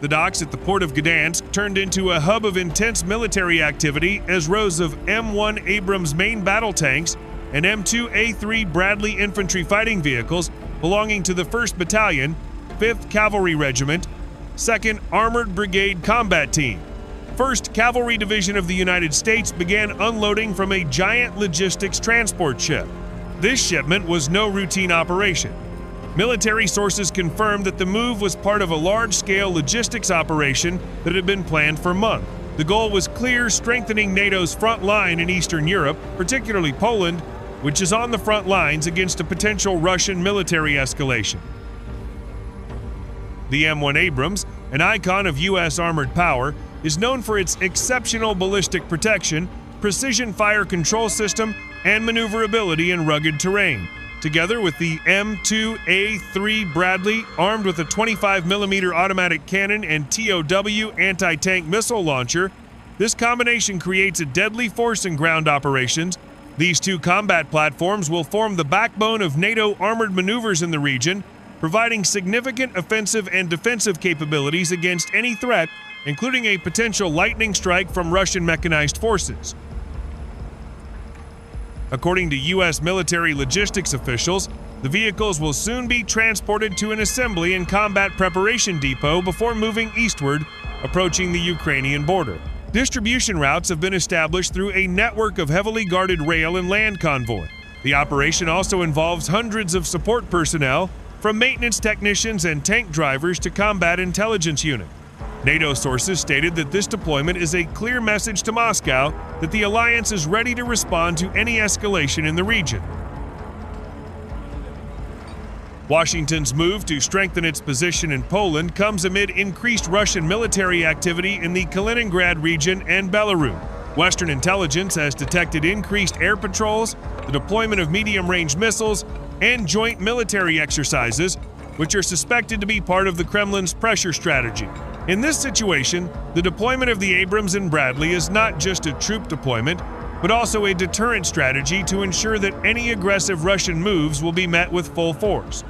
The docks at the port of Gdansk turned into a hub of intense military activity as rows of M1 Abrams main battle tanks and M2A3 Bradley infantry fighting vehicles belonging to the 1st Battalion, 5th Cavalry Regiment, 2nd Armored Brigade Combat Team, 1st Cavalry Division of the United States began unloading from a giant logistics transport ship. This shipment was no routine operation. Military sources confirmed that the move was part of a large-scale logistics operation that had been planned for months. The goal was clear: strengthening NATO's front line in Eastern Europe, particularly Poland, which is on the front lines against a potential Russian military escalation. The M1 Abrams, an icon of U.S. armored power, is known for its exceptional ballistic protection, precision fire control system, and maneuverability in rugged terrain. Together with the M2A3 Bradley, armed with a 25mm automatic cannon and TOW anti-tank missile launcher, this combination creates a deadly force in ground operations. These two combat platforms will form the backbone of NATO armored maneuvers in the region, providing significant offensive and defensive capabilities against any threat, including a potential lightning strike from Russian mechanized forces. According to U.S. military logistics officials, the vehicles will soon be transported to an assembly and combat preparation depot before moving eastward, approaching the Ukrainian border. Distribution routes have been established through a network of heavily guarded rail and land convoy. The operation also involves hundreds of support personnel, from maintenance technicians and tank drivers to combat intelligence units. NATO sources stated that this deployment is a clear message to Moscow that the alliance is ready to respond to any escalation in the region. Washington's move to strengthen its position in Poland comes amid increased Russian military activity in the Kaliningrad region and Belarus. Western intelligence has detected increased air patrols, the deployment of medium-range missiles, and joint military exercises, which are suspected to be part of the Kremlin's pressure strategy. In this situation, the deployment of the Abrams and Bradley is not just a troop deployment, but also a deterrent strategy to ensure that any aggressive Russian moves will be met with full force.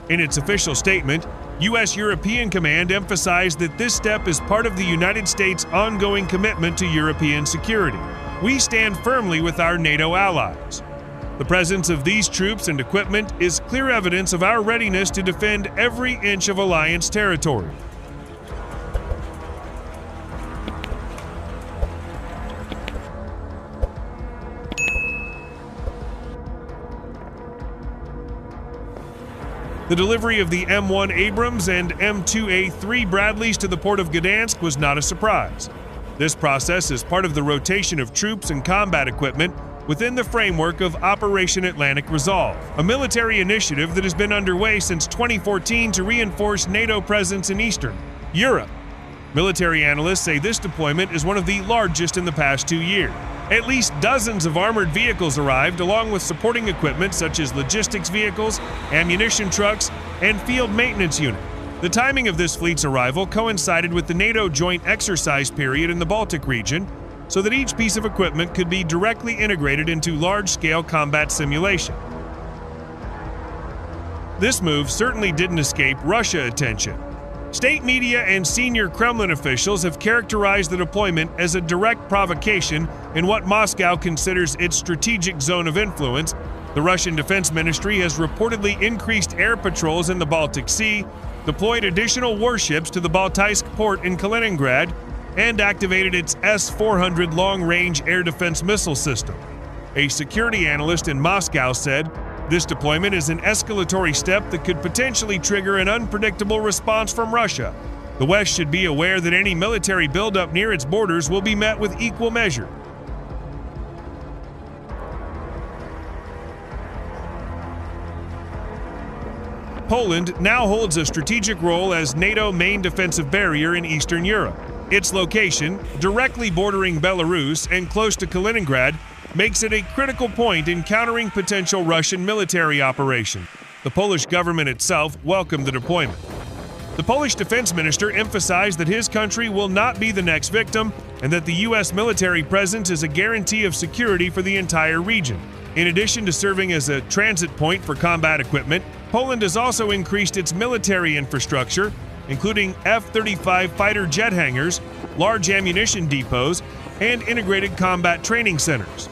In its official statement, U.S. European Command emphasized that this step is part of the United States' ongoing commitment to European security. We stand firmly with our NATO allies. The presence of these troops and equipment is clear evidence of our readiness to defend every inch of alliance territory. The delivery of the M1 Abrams and M2A3 Bradleys to the port of Gdansk was not a surprise. This process is part of the rotation of troops and combat equipment within the framework of Operation Atlantic Resolve, a military initiative that has been underway since 2014 to reinforce NATO presence in Eastern Europe. Military analysts say this deployment is one of the largest in the past 2 years. At least dozens of armored vehicles arrived, along with supporting equipment such as logistics vehicles, ammunition trucks, and field maintenance units. The timing of this fleet's arrival coincided with the NATO joint exercise period in the Baltic region, so that each piece of equipment could be directly integrated into large-scale combat simulation. This move certainly didn't escape Russia attention. State media and senior Kremlin officials have characterized the deployment as a direct provocation in what Moscow considers its strategic zone of influence. The Russian Defense Ministry has reportedly increased air patrols in the Baltic Sea, deployed additional warships to the Baltaysk port in Kaliningrad, and activated its S-400 long-range air defense missile system. A security analyst in Moscow said, "This deployment is an escalatory step that could potentially trigger an unpredictable response from Russia. The West should be aware that any military buildup near its borders will be met with equal measure." Poland now holds a strategic role as NATO's main defensive barrier in Eastern Europe. Its location, directly bordering Belarus and close to Kaliningrad, makes it a critical point in countering potential Russian military operations. The Polish government itself welcomed the deployment. The Polish defense minister emphasized that his country will not be the next victim and that the U.S. military presence is a guarantee of security for the entire region. In addition to serving as a transit point for combat equipment, Poland has also increased its military infrastructure, including F-35 fighter jet hangars, large ammunition depots, and integrated combat training centers.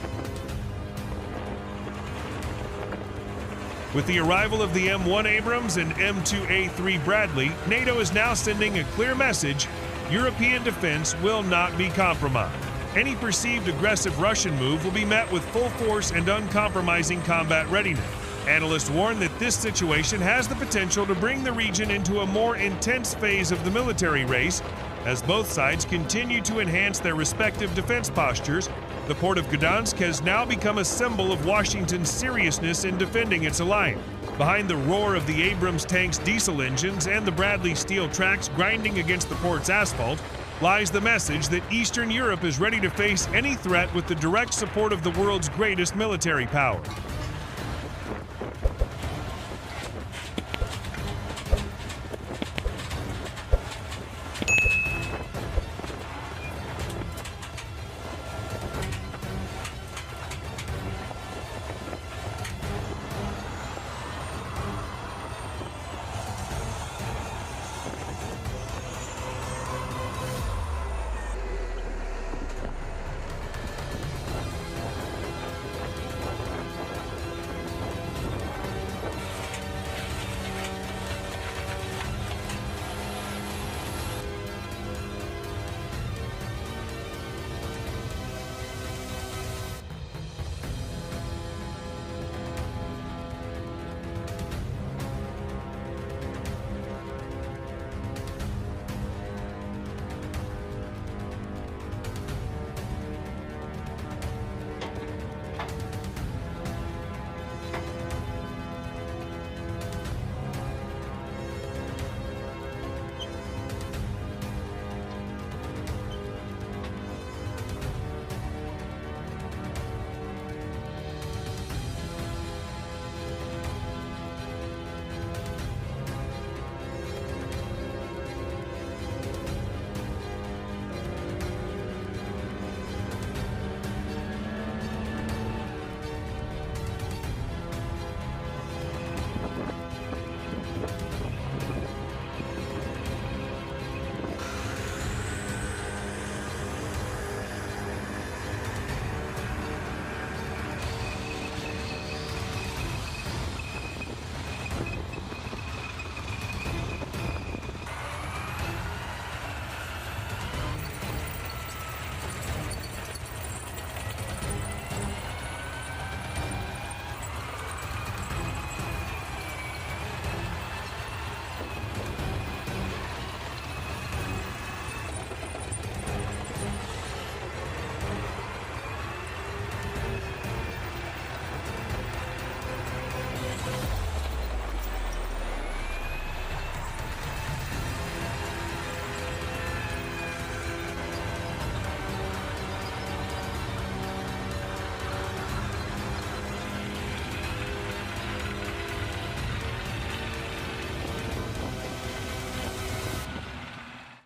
With the arrival of the M1 Abrams and M2A3 Bradley, NATO is now sending a clear message: European defense will not be compromised. Any perceived aggressive Russian move will be met with full force and uncompromising combat readiness. Analysts warn that this situation has the potential to bring the region into a more intense phase of the military race as both sides continue to enhance their respective defense postures. The port of Gdansk has now become a symbol of Washington's seriousness in defending its alliance. Behind the roar of the Abrams tank's diesel engines and the Bradley steel tracks grinding against the port's asphalt lies the message that Eastern Europe is ready to face any threat with the direct support of the world's greatest military power.